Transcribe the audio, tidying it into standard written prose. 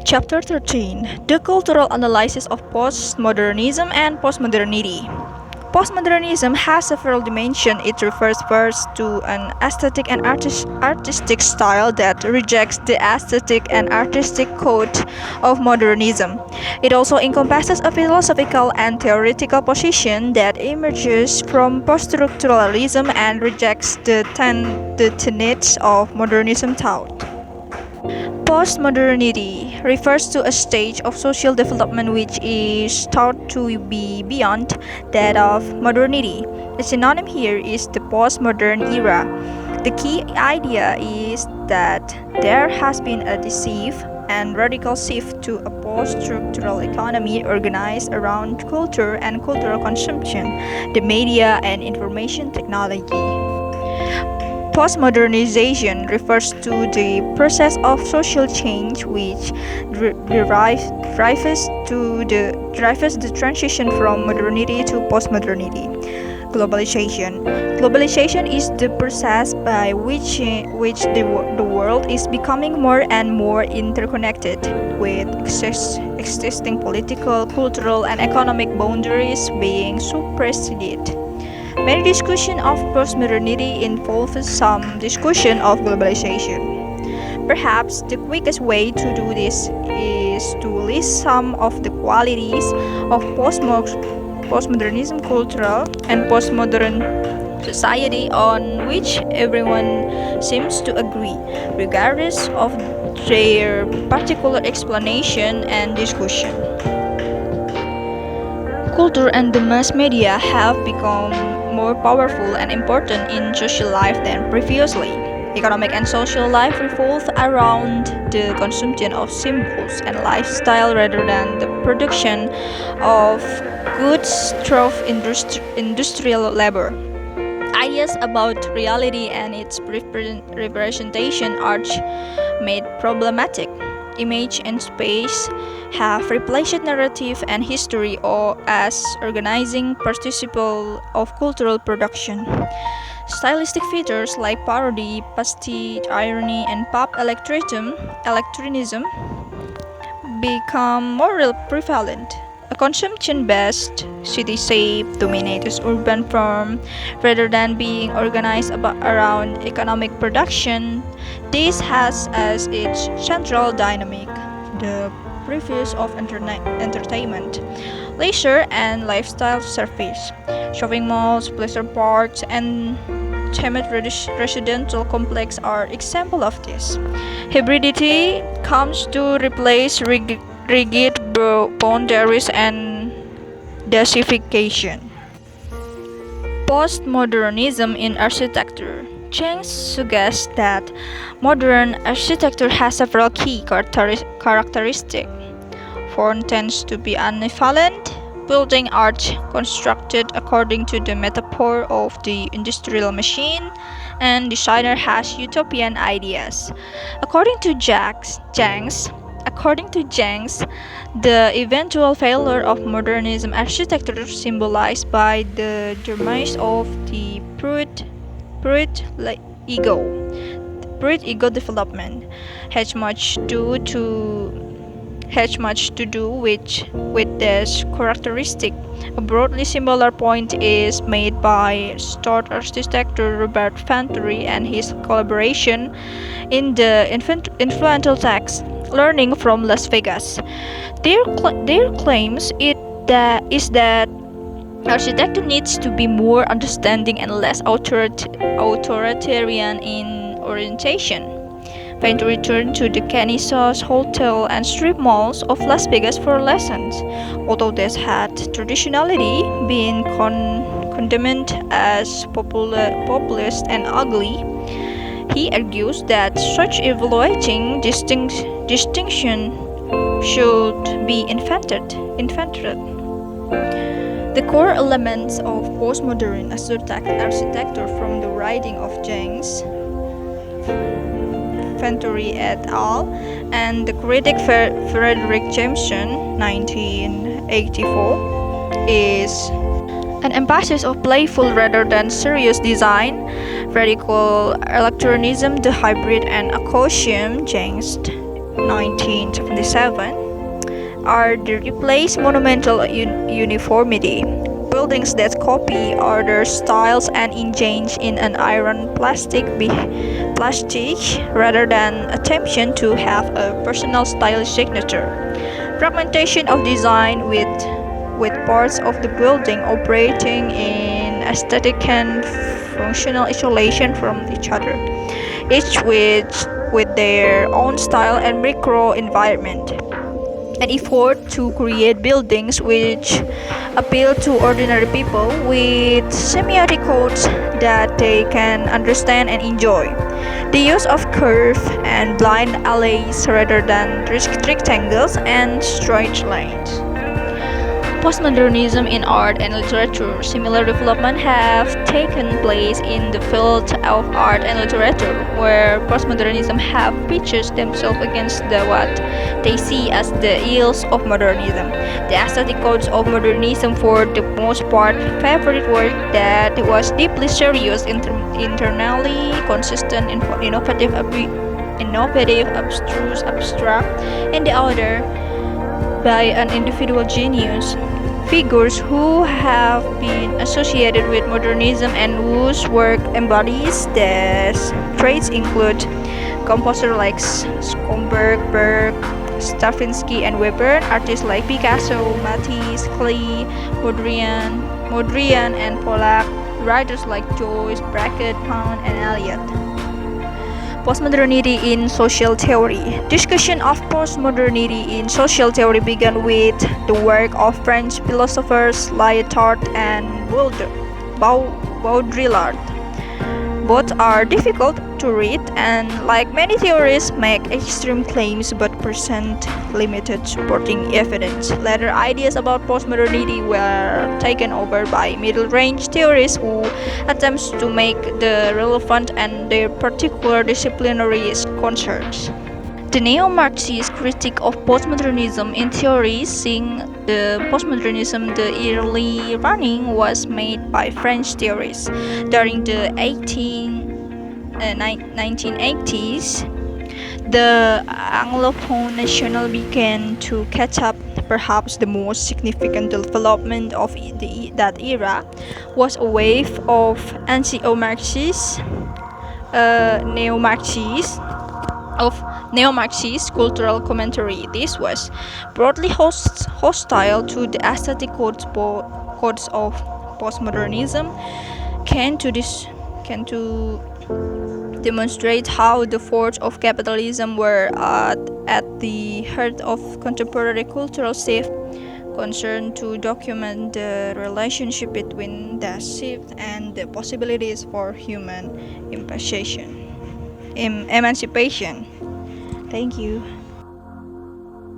Chapter 13: The Cultural Analysis of Postmodernism and Postmodernity. Postmodernism has several dimensions. It refers first to an aesthetic and artistic style that rejects the aesthetic and artistic code of modernism. It also encompasses a philosophical and theoretical position that emerges from post-structuralism and rejects the tenets of modernism thought. Postmodernity refers to a stage of social development which is thought to be beyond that of modernity. The synonym here is the postmodern era. The key idea is that there has been a decisive and radical shift to a post-structural economy organized around culture and cultural consumption, the media and information technology. Postmodernization refers to the process of social change which drives the transition from modernity to postmodernity. Globalization. Globalization is the process by which the world is becoming more and more interconnected, with existing political, cultural, and economic boundaries being superseded. Many discussion of postmodernity involves some discussion of globalization. Perhaps the quickest way to do this is to list some of the qualities of postmodernism cultural and postmodern society on which everyone seems to agree, regardless of their particular explanation and discussion. Culture and the mass media have become more powerful and important in social life than previously. Economic and social life revolve around the consumption of symbols and lifestyle rather than the production of goods through industrial labor. Ideas about reality and its representation are made problematic. Image and space have replaced narrative and history or as organizing participle of cultural production. Stylistic features like parody, pastiche, irony, and pop electronism become more prevalent. A consumption-based cityscape dominates urban form rather than being organized around economic production. This has as its central dynamic the previews of entertainment, leisure, and lifestyle service. Shopping malls, pleasure parks, and themed residential complex are examples of this. Hybridity comes to replace rigid boundaries and densification. Postmodernism in architecture. Cheng suggests that modern architecture has several key characteristics. Form tends to be ambivalent, building art constructed according to the metaphor of the industrial machine, and designer has utopian ideas. According to Jengs, the eventual failure of modernism architecture symbolized by the demise of the ego. The Pruitt ego development has much to do with this characteristic. A broadly similar point is made by Stuart architect Robert Vantory and his collaboration in the influential text "Learning from Las Vegas." Their claims is that architecture needs to be more understanding and less authoritarian in orientation. Vantory returned to the Kennesaw Hotel and strip malls of Las Vegas for lessons. Although this had traditionally been condemned as populist and ugly, he argues that such evaluating distinction should be invented. The core elements of postmodern architecture from the writing of James Vantory et al. And the critic Frederick Jameson, 1984, is an emphasis of playful rather than serious design, radical electronism, the hybrid and acoustic, James 1977 are the replace monumental uniformity. Buildings that copy other styles and engage in an iron plastic rather than attention to have a personal style signature. Fragmentation of design with parts of the building operating in aesthetic and functional isolation from each other, each with their own style and microenvironment. An effort to create buildings which appeal to ordinary people with semiotic codes that they can understand and enjoy. The use of curved and blind alleys rather than rectangles and straight lines. Postmodernism in art and literature. Similar development have taken place in the field of art and literature, where postmodernism have pitched themselves against what they see as the ills of modernism. The aesthetic codes of modernism, for the most part, favorite work that was deeply serious, internally consistent, innovative, abstruse, abstract, and the other by an individual genius. Figures who have been associated with modernism and whose work embodies these traits include composers like Schomburg, Berg, Stravinsky, and Weber, artists like Picasso, Matisse, Klee, Mondrian, and Pollock, writers like Joyce, Brackett, Pound, and Eliot. Postmodernity in social theory. Discussion of postmodernity in social theory began with the work of French philosophers Lyotard and Baudrillard. Both are difficult to read and, like many theories, make extreme claims but present limited supporting evidence. Later ideas about postmodernity were taken over by middle-range theorists who attempts to make the relevant and their particular disciplinary concerns. The neo-Marxist critique of postmodernism in theory, seeing the postmodernism the early running was made by French theorists. During the 1980s, the Anglophone national began to catch up. Perhaps the most significant development of that era was a wave of neo-Marxist cultural commentary. This was broadly hostile to the aesthetic codes of postmodernism, can to demonstrate how the forces of capitalism were at the heart of contemporary cultural shift, concerned to document the relationship between the shift and the possibilities for human emancipation. Thank you.